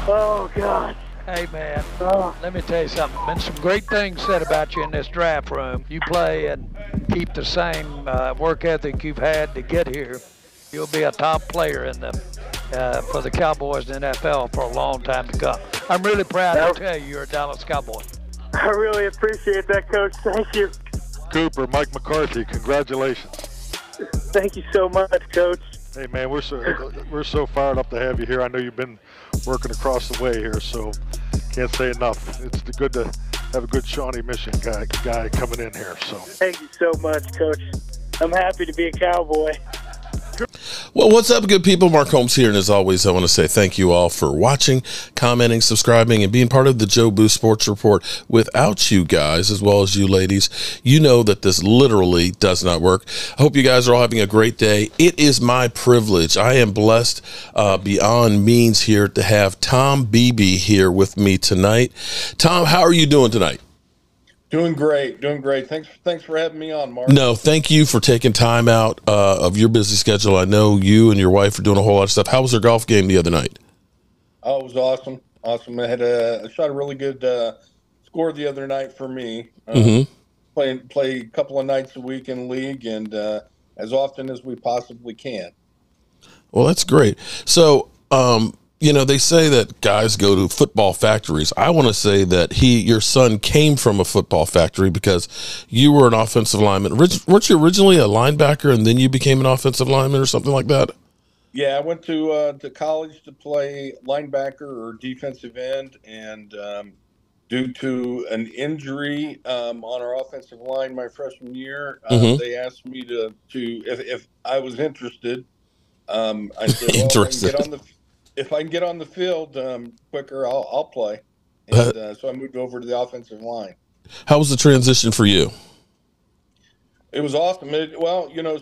Oh, God. Hey, man, Oh. let me tell you something. Been some great things said about you in this draft room. You play and keep the same work ethic you've had to get here. You'll be a top player in for the Cowboys and NFL for a long time to come. I'm really proud to tell you you're a Dallas Cowboy. I really appreciate that, Coach. Thank you. Cooper, Mike McCarthy, congratulations. Thank you so much, Coach. Hey, man, we're so fired up to have you here. I know you've been working across the way here, so can't say enough. It's good to have a good Shawnee Mission guy coming in here. So thank you so much, Coach. I'm happy to be a Cowboy. Well, what's up, good people? Mark Holmes here, and as always, I want to say thank you all for watching, commenting, subscribing, and being part of the Joe Boo Sports Report. Without you guys, as well as you ladies, you know that this literally does not work. I hope you guys are all having a great day. It is my privilege. I am blessed beyond means here to have Tom Beebe here with me tonight. Tom, how are you doing tonight? Doing great. Thanks for having me on, Mark. No, thank you for taking time out of your busy schedule. I know you and your wife are doing a whole lot of stuff. How was their golf game the other night? Oh, it was awesome. I had shot a really good score the other night for me. Play a couple of nights a week in league, and as often as we possibly can. Well, that's great. So, they say that guys go to football factories. I want to say that your son came from a football factory because you were an offensive lineman. Weren't you originally a linebacker and then you became an offensive lineman or something like that? Yeah, I went to college to play linebacker or defensive end, and due to an injury on our offensive line my freshman year, they asked me to if I was interested. I said, well, interested. If I can get on the field quicker, I'll play. And so I moved over to the offensive line. How was the transition for you? It was awesome. It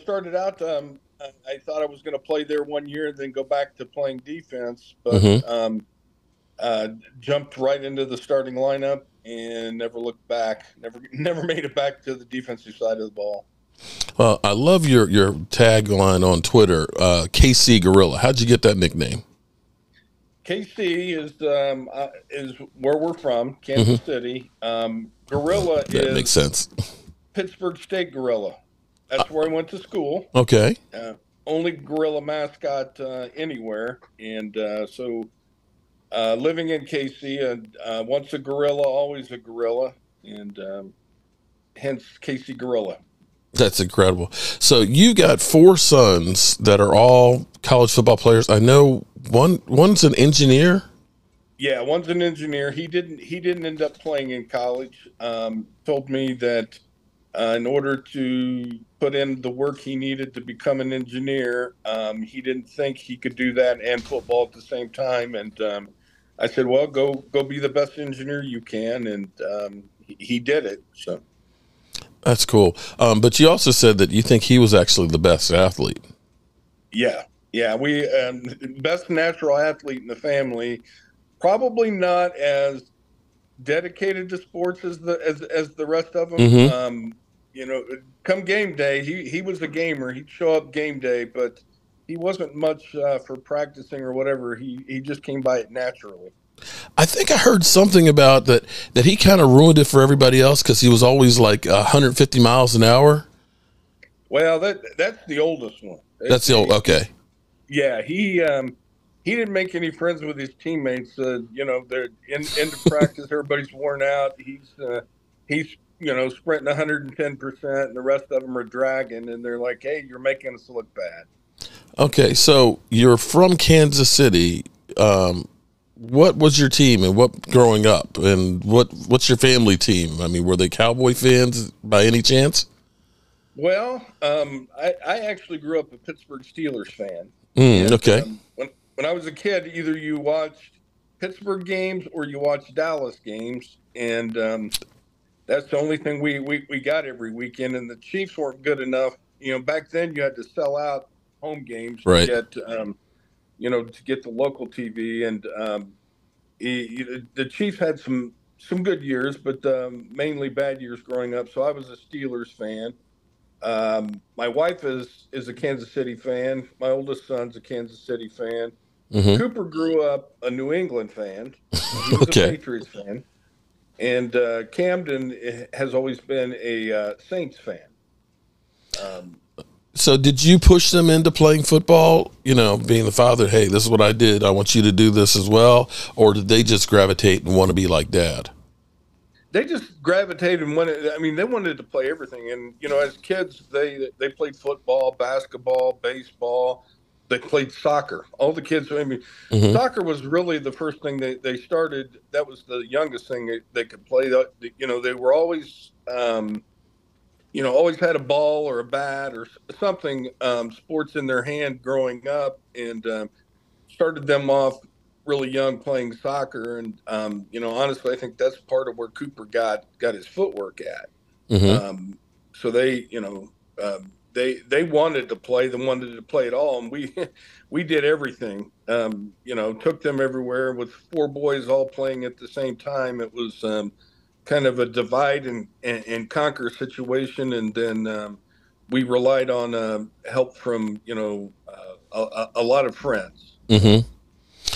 started out, I thought I was going to play there 1 year and then go back to playing defense, but jumped right into the starting lineup and never looked back. Never made it back to the defensive side of the ball. Well, I love your tagline on Twitter, KC Gorilla. How'd you get that nickname? KC is where we're from, Kansas City. Gorilla that makes sense. Pittsburgh State Gorilla. That's where I went to school. Okay. Only gorilla mascot anywhere, and so living in KC, once a gorilla, always a gorilla, and hence KC Gorilla. That's incredible. So you got 4 sons that are all college football players. I know one's an engineer. Yeah, one's an engineer. He didn't end up playing in college. Told me that in order to put in the work he needed to become an engineer, he didn't think he could do that and football at the same time. And I said, well, go be the best engineer you can. And he did it. So. That's cool. But you also said that you think he was actually the best athlete. Yeah. We best natural athlete in the family. Probably not as dedicated to sports as the rest of them. Come game day, he was a gamer. He'd show up game day, but he wasn't much for practicing or whatever. He just came by it naturally. I think I heard something about that he kind of ruined it for everybody else because he was always like 150 miles an hour. Well, that's the oldest one. That's the old. Okay. Yeah, he didn't make any friends with his teammates. They're into practice. Everybody's worn out. He's sprinting 110%, and the rest of them are dragging, and they're like, "Hey, you're making us look bad." Okay, so you're from Kansas City. What was your team and what growing up, and what's your family team? I mean, were they Cowboy fans by any chance? Well, I actually grew up a Pittsburgh Steelers fan. Okay. When I was a kid, either you watched Pittsburgh games or you watched Dallas games, and that's the only thing we got every weekend. And the Chiefs weren't good enough. Back then you had to sell out home games to get to get the local TV, and the Chiefs had some good years, but mainly bad years growing up. So I was a Steelers fan, My wife is a Kansas City fan. My oldest son's a Kansas City fan. Mm-hmm. Cooper grew up a New England fan. He was Okay. a Patriots fan. And Camden has always been a Saints fan. So did you push them into playing football, being the father, hey, this is what I did, I want you to do this as well? Or did they just gravitate and want to be like dad? They just gravitated and wanted. I mean, they wanted to play everything. And as kids, they played football, basketball, baseball. They played soccer. All the kids. I mean, Mm-hmm. soccer was really the first thing they started. That was the youngest thing they could play. They were always, always had a ball or a bat or something, sports in their hand growing up, and started them off really young playing soccer. And honestly, I think that's part of where Cooper got his footwork at. Mm-hmm. So they wanted to play. They wanted to play it all, and we did everything. Took them everywhere with four boys all playing at the same time. It was kind of a divide and conquer situation, and then we relied on help from a lot of friends. Mm-hmm.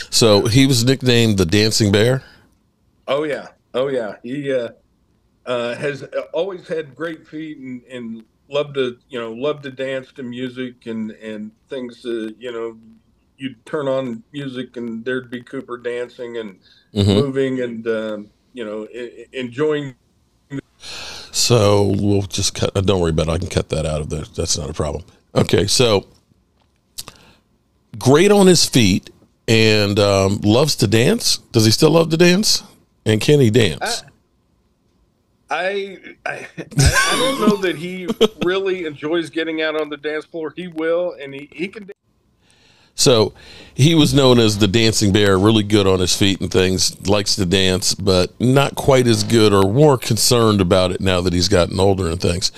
So he was nicknamed the Dancing Bear? Oh yeah. He has always had great feet and loved to dance to music and things. You'd turn on music and there'd be Cooper dancing and Mm-hmm. moving and enjoying. So we'll just cut. Don't worry about it. I can cut that out of there. That's not a problem. Okay, so great on his feet and loves to dance. Does he still love to dance? And can he dance? I don't know that he really enjoys getting out on the dance floor. He will, and he can. So he was known as the Dancing Bear, really good on his feet and things, likes to dance, but not quite as good or more concerned about it now that he's gotten older and things.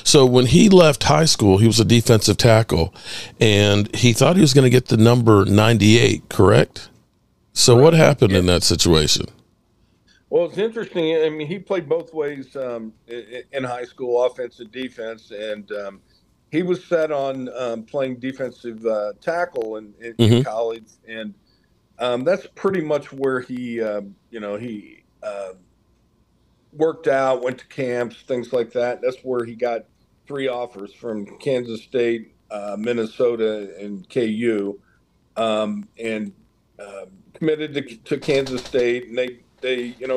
So when he left high school, he was a defensive tackle, and he thought he was going to get the number 98, correct? So what happened in that situation? Well, it's interesting. I mean, he played both ways in high school, offense and defense, and he was set on playing defensive tackle in Mm-hmm. college, and that's pretty much where he worked out, went to camps, things like that. That's where he got 3 offers from Kansas State, Minnesota, and KU, and committed to Kansas State, and they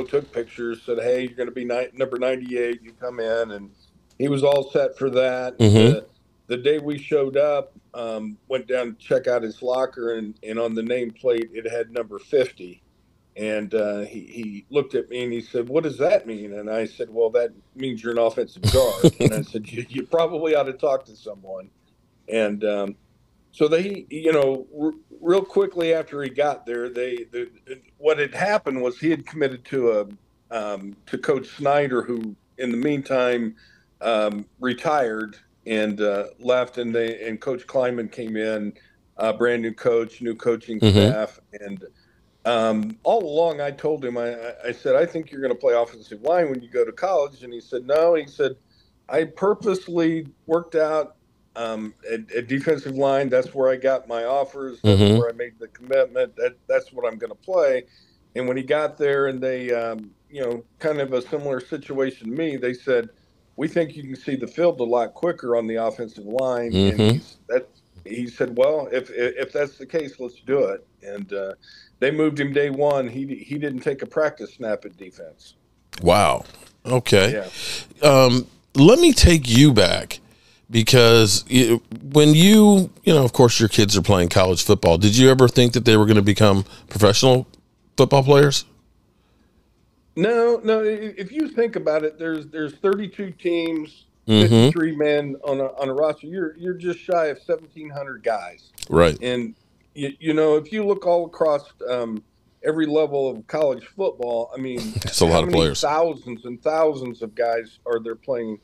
took pictures, said, hey, you're going to be number 98, you come in, and he was all set for that. Mm-hmm. The day we showed up, went down to check out his locker, and on the nameplate it had number 50, and he looked at me and he said, what does that mean? And I said, well, that means you're an offensive guard. And I said, you probably ought to talk to someone. And so they, real quickly after he got there, what had happened was he had committed to Coach Snyder, who in the meantime retired and left, and Coach Kleiman came in, brand new coach, new coaching staff, and all along I told him, I said, I think you're going to play offensive line when you go to college, and he said no. He said, I purposely worked out at defensive line. That's where I got my offers. That's where I made the commitment. That's what I'm going to play. And when he got there, and they, kind of a similar situation to me, they said, we think you can see the field a lot quicker on the offensive line. And he said, well, if that's the case, let's do it. And they moved him day one. He didn't take a practice snap at defense. Wow. Okay. Yeah. Let me take you back, because when of course your kids are playing college football, did you ever think that they were going to become professional football players? No. If you think about it, there's 32 teams, 53 men on a roster. You're just shy of 1,700 guys. Right. And if you look all across every level of college football, I mean, it's a lot of players. Thousands and thousands of guys are there playing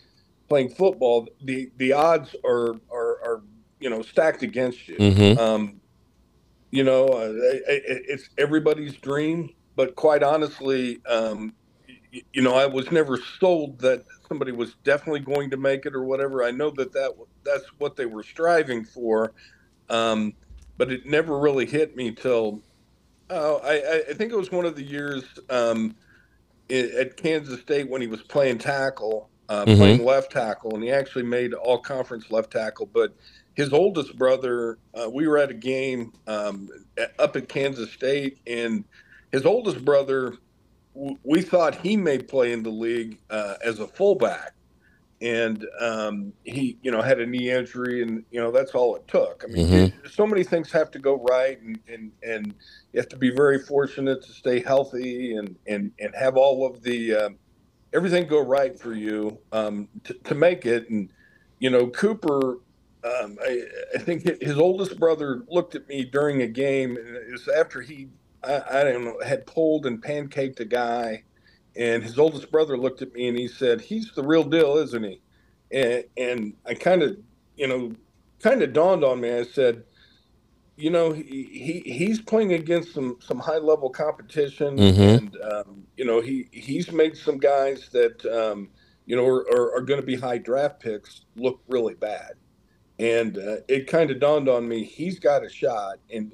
football. The odds are stacked against you. It's everybody's dream, but quite honestly, you know, I was never sold that somebody was definitely going to make it or whatever. I know that's what they were striving for, um, but it never really hit me till I think it was one of the years at Kansas State when he was playing tackle, Mm-hmm. playing left tackle, and he actually made all conference left tackle. But his oldest brother, we were at a game up at Kansas State, and his oldest brother, we thought he may play in the league as a fullback. And he, you know, had a knee injury, and you know that's all it took. I mean, Mm-hmm. so many things have to go right, and you have to be very fortunate to stay healthy and have all of the everything go right for you to make it. And you know, Cooper, I think his oldest brother looked at me during a game, and it was after I don't know, had pulled and pancaked a guy, and his oldest brother looked at me and he said, "He's the real deal, isn't he?" And I kind of, you know, kind of dawned on me. I said, you know, he's playing against some high level competition, Mm-hmm. and you know he's made some guys that you know are going to be high draft picks look really bad, and it kind of dawned on me he's got a shot, and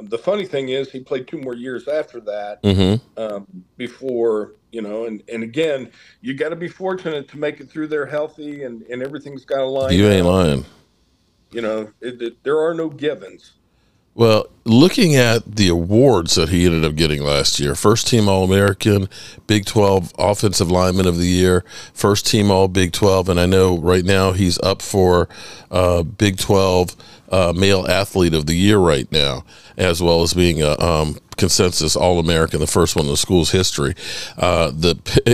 the funny thing is he played 2 more years after that Mm-hmm. before, you know, and again you got to be fortunate to make it through there healthy, and everything's got to line You ain't out, and lying. you know there are no givens. Well, looking at the awards that he ended up getting last year, first team All-American, Big 12 Offensive Lineman of the Year, first team All Big 12, and I know right now he's up for Big 12 Male Athlete of the Year right now, as well as being a consensus All-American, the first one in the school's history.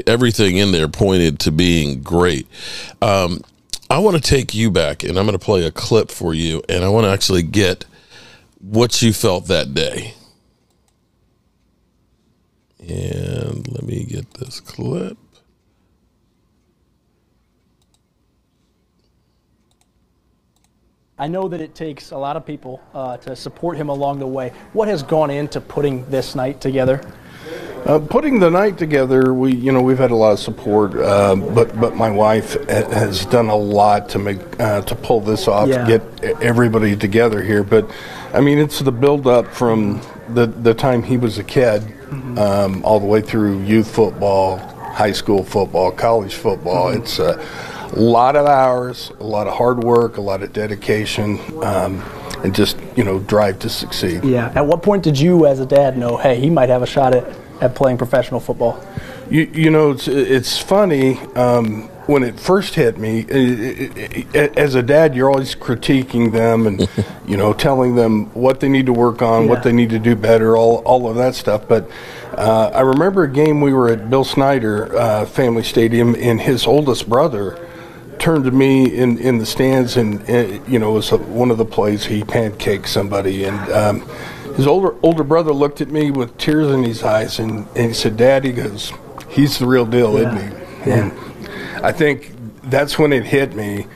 Everything in there pointed to being great. I want to take you back, and I'm going to play a clip for you, and I want to actually get what you felt that day. And let me get this clip. I know that it takes a lot of people to support him along the way. What has gone into putting this night together? Putting the night together, we've had a lot of support, but my wife has done a lot to pull this off, Yeah. to get everybody together here. But I mean, it's the build up from the time he was a kid, all the way through youth football, high school football, college football. It's a lot of hours, a lot of hard work, a lot of dedication, and just drive to succeed. Yeah. At what point did you, as a dad, know, hey, he might have a shot at playing professional football? It's funny, when it first hit me, as a dad, you're always critiquing them and, telling them what they need to work on, what they need to do better, all of that stuff. But I remember a game we were at Bill Snyder Family Stadium, and his oldest brother turned to me in the stands, and it was one of the plays he pancaked somebody, and his older brother looked at me with tears in his eyes, and he said, "Dad," he goes, "he's the real deal, isn't he?" Yeah. And I think that's when it hit me,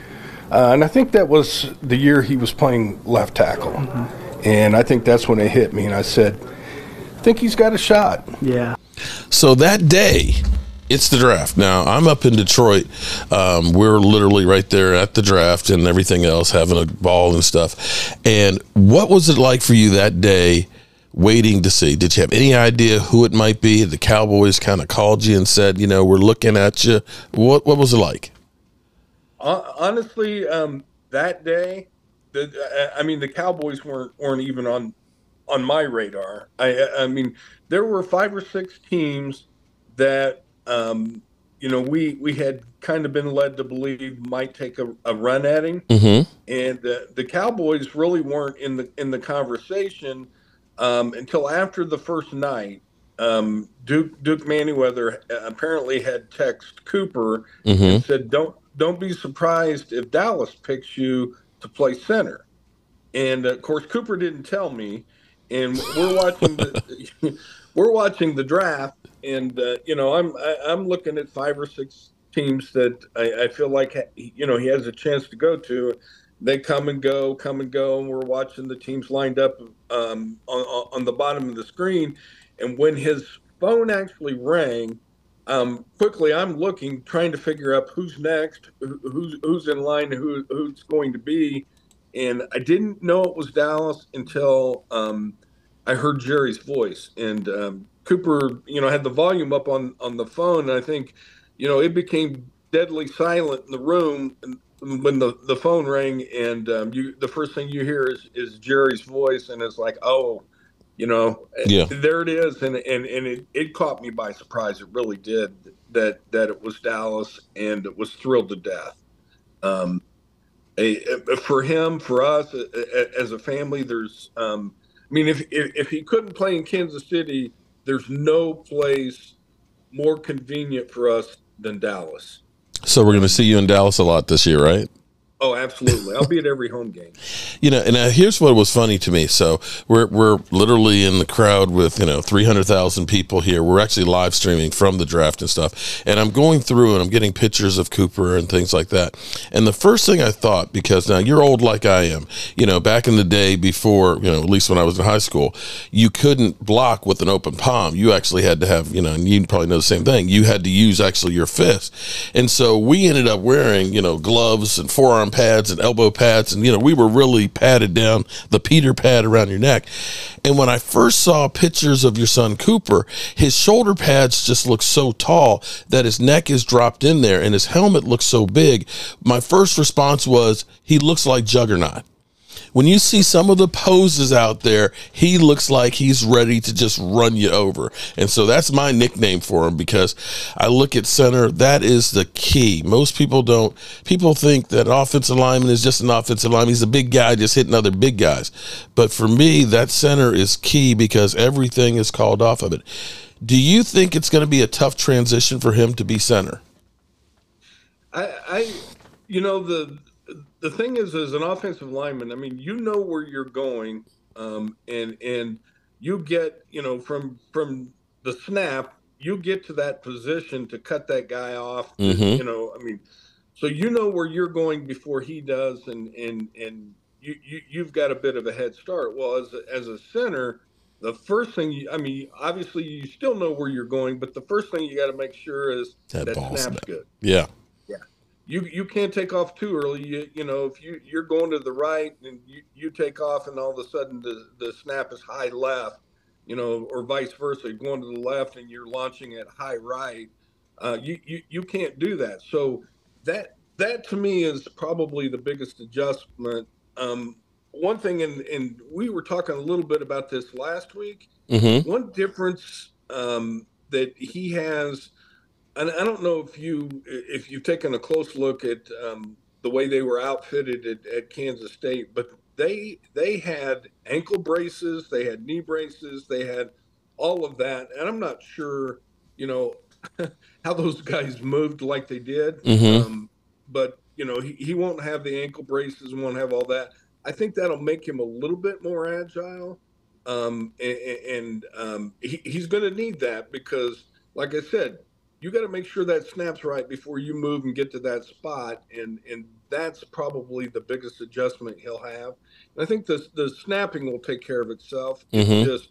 and I think that was the year he was playing left tackle, and I think that's when it hit me, and I said, "I think he's got a shot." Yeah. So that day, it's the draft. Now, I'm up in Detroit. We're literally right there at the draft and everything else, having a ball and stuff. And what was it like for you that day waiting to see? Did you have any idea who it might be? The Cowboys kind of called you and said, we're looking at you. What was it like? Honestly, that day, the Cowboys weren't even on my radar. I mean, there were 5 or 6 teams that we had kind of been led to believe might take a run at him, Mm-hmm. and the Cowboys really weren't in the conversation until after the first night. Duke Manyweather apparently had texted Cooper and said, "Don't be surprised if Dallas picks you to play center." And of course, Cooper didn't tell me, and we're watching the draft, and I'm looking at 5 or 6 teams that I feel like he has a chance to go to. They come and go, and we're watching the teams lined up on the bottom of the screen. And when his phone actually rang, quickly I'm looking, trying to figure out who's next, who's in line, who's going to be, and I didn't know it was Dallas until I heard Jerry's voice, and Cooper, had the volume up on the phone, and I think, it became deadly silent in the room when the phone rang, and the first thing you hear is Jerry's voice, and it's like, oh. Yeah. There it is, and it caught me by surprise. It really did. That it was Dallas, and it was thrilled to death. For him, for us as a family, there's. If he couldn't play in Kansas City, there's no place more convenient for us than Dallas. So we're going to see you in Dallas a lot this year, right? Oh, absolutely. I'll be at every home game. And here's what was funny to me. So we're literally in the crowd with, 300,000 people here. We're actually live streaming from the draft and stuff. And I'm going through and I'm getting pictures of Cooper and things like that. And the first thing I thought, because now you're old like I am, back in the day before, at least when I was in high school, you couldn't block with an open palm. You actually had to have, and you probably know the same thing. You had to use actually your fist. And so we ended up wearing, gloves and forearm pads and elbow pads, and we were really padded down, the Peter pad around your neck. And when I first saw pictures of your son Cooper, his shoulder pads just look so tall that his neck is dropped in there and his helmet looks so big. My first response was, he looks like Juggernaut. When you see some of the poses out there, he looks like he's ready to just run you over. And so that's my nickname for him, because I look at center, that is the key. Most people don't. People think that an offensive lineman is just an offensive lineman. He's a big guy just hitting other big guys. But for me, that center is key because everything is called off of it. Do you think it's going to be a tough transition for him to be center? The thing is, as an offensive lineman, where you're going, and you get, from the snap, you get to that position to cut that guy off. Mm-hmm. So where you're going before he does, and you've got a bit of a head start. Well, as a center, the first thing obviously you still know where you're going, but the first thing you got to make sure is that snap's good. Yeah. You can't take off too early. If you're going to the right and you take off and all of a sudden the snap is high left, or vice versa, you're going to the left and you're launching at high right, you can't do that. So that to me is probably the biggest adjustment. One thing, and we were talking a little bit about this last week. Mm-hmm. One difference that he has. And I don't know if you've taken a close look at the way they were outfitted at Kansas State, but they had ankle braces, they had knee braces, they had all of that, and I'm not sure, how those guys moved like they did. Mm-hmm. But he won't have the ankle braces and won't have all that. I think that'll make him a little bit more agile, he's going to need that because, like I said, you got to make sure that snap's right before you move and get to that spot. And that's probably the biggest adjustment he'll have. And I think the snapping will take care of itself. Mm-hmm. It's just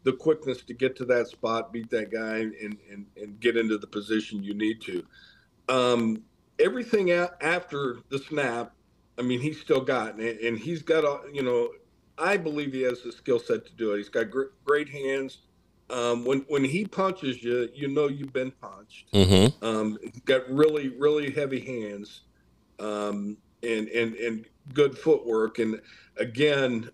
the quickness to get to that spot, beat that guy, and get into the position you need to. Everything after the snap, he's still got, and he's got, I believe he has the skill set to do it. He's got great hands. When he punches you, you've been punched. Mm-hmm. He's got really, really heavy hands, and good footwork, and again,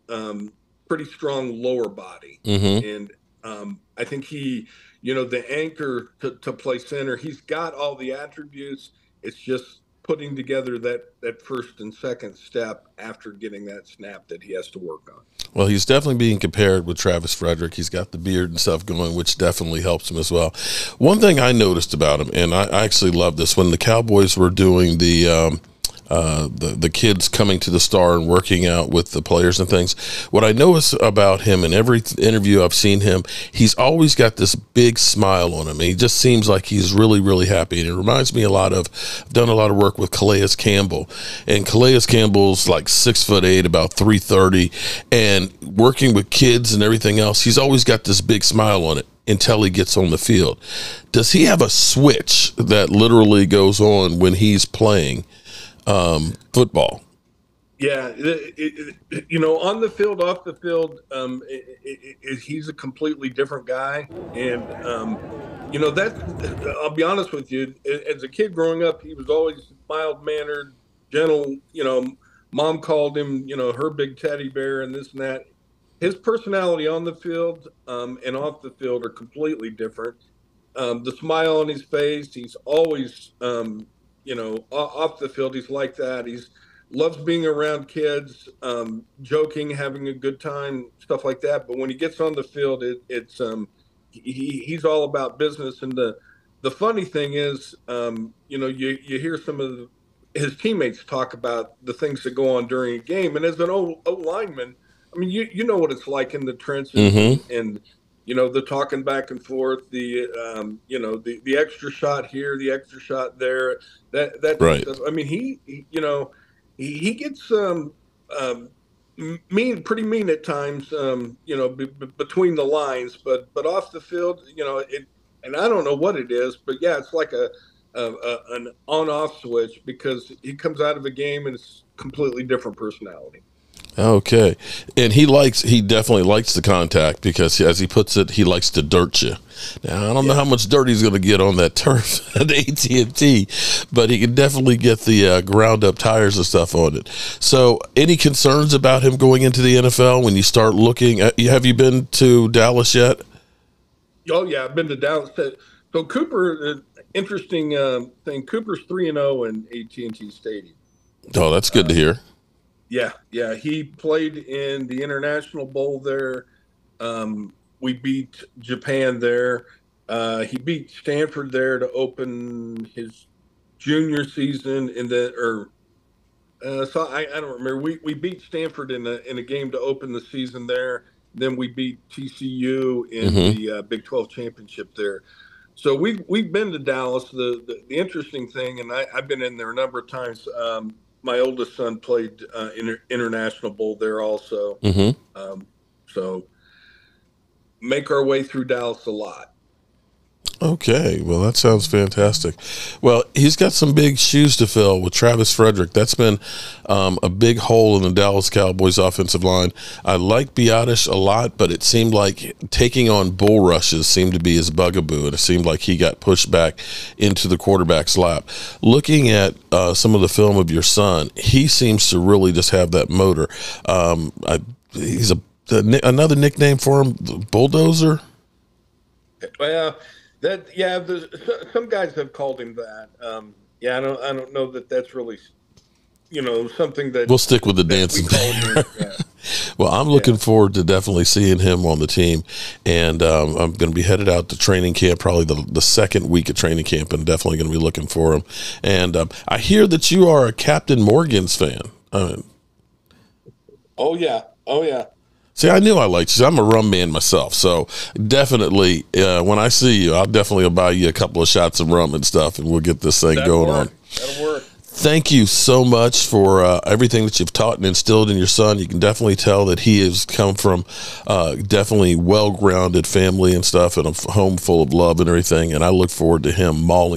pretty strong lower body. Mm-hmm. And I think he, the anchor to play center, he's got all the attributes. It's just putting together that first and second step after getting that snap that he has to work on. Well, he's definitely being compared with Travis Frederick. He's got the beard and stuff going, which definitely helps him as well. One thing I noticed about him, and I actually love this, when the Cowboys were doing the kids coming to the Star and working out with the players and things, what I notice about him in every interview I've seen him, he's always got this big smile on him. He just seems like he's really, really happy. And it reminds me I've done a lot of work with Calais Campbell, and Calais Campbell's like 6'8", about 330, and working with kids and everything else, he's always got this big smile on it. until he gets on the field. Does he have a switch that literally goes on when he's playing football? Yeah, on the field, off the field, he's a completely different guy. And, I'll be honest with you, as a kid growing up, he was always mild-mannered, gentle. Mom called him, her big teddy bear and this and that. His personality on the field and off the field are completely different. The smile on his face, he's always, off the field, he's like that. He's loves being around kids, joking, having a good time, stuff like that. But when he gets on the field, he's all about business. And the funny thing is, you hear some of his teammates talk about the things that go on during a game. And as an O lineman, I mean, you know what it's like in the trenches, and the talking back and forth, the extra shot here, the extra shot there, that right. Stuff. I mean, he gets pretty mean at times, between the lines, but off the field, and I don't know what it is, but yeah, it's like an on-off switch, because he comes out of a game and it's completely different personality. Okay. And he definitely likes the contact, because as he puts it, he likes to dirt you. Now, I don't know how much dirt he's going to get on that turf at AT&T, but he can definitely get the ground up tires and stuff on it. So any concerns about him going into the NFL when you start looking at, have you been to Dallas yet? Oh yeah, I've been to Dallas. So Cooper, interesting thing, Cooper's 3-0 in AT&T Stadium. Oh, that's good to hear. Yeah. He played in the International Bowl there. We beat Japan there. He beat Stanford there to open his junior season, so I don't remember. We beat Stanford in a game to open the season there. Then we beat TCU in the Big 12 championship there. So we've been to Dallas. The interesting thing, and I've been in there a number of times. My oldest son played International Bowl there also. So make our way through Dallas a lot. Okay, well, that sounds fantastic. Well, he's got some big shoes to fill with Travis Frederick. That's been a big hole in the Dallas Cowboys offensive line. I like Biotish a lot, but it seemed like taking on bull rushes seemed to be his bugaboo, and it seemed like he got pushed back into the quarterback's lap. Looking at some of the film of your son, he seems to really just have that motor. He's another nickname for him, the Bulldozer? Well, some guys have called him that. I don't know that that's really, something that we'll stick with the dancing thing. Well, I'm looking forward to definitely seeing him on the team, and I'm going to be headed out to training camp, probably the second week of training camp, and definitely going to be looking for him. And I hear that you are a Captain Morgan's fan. Oh yeah. See, I knew I liked you. I'm a rum man myself, so definitely when I see you, I'll definitely buy you a couple of shots of rum and stuff, and we'll get this thing going on. That'll work. Thank you so much for everything that you've taught and instilled in your son. You can definitely tell that he has come from definitely well-grounded family and stuff, and a home full of love and everything, and I look forward to him mauling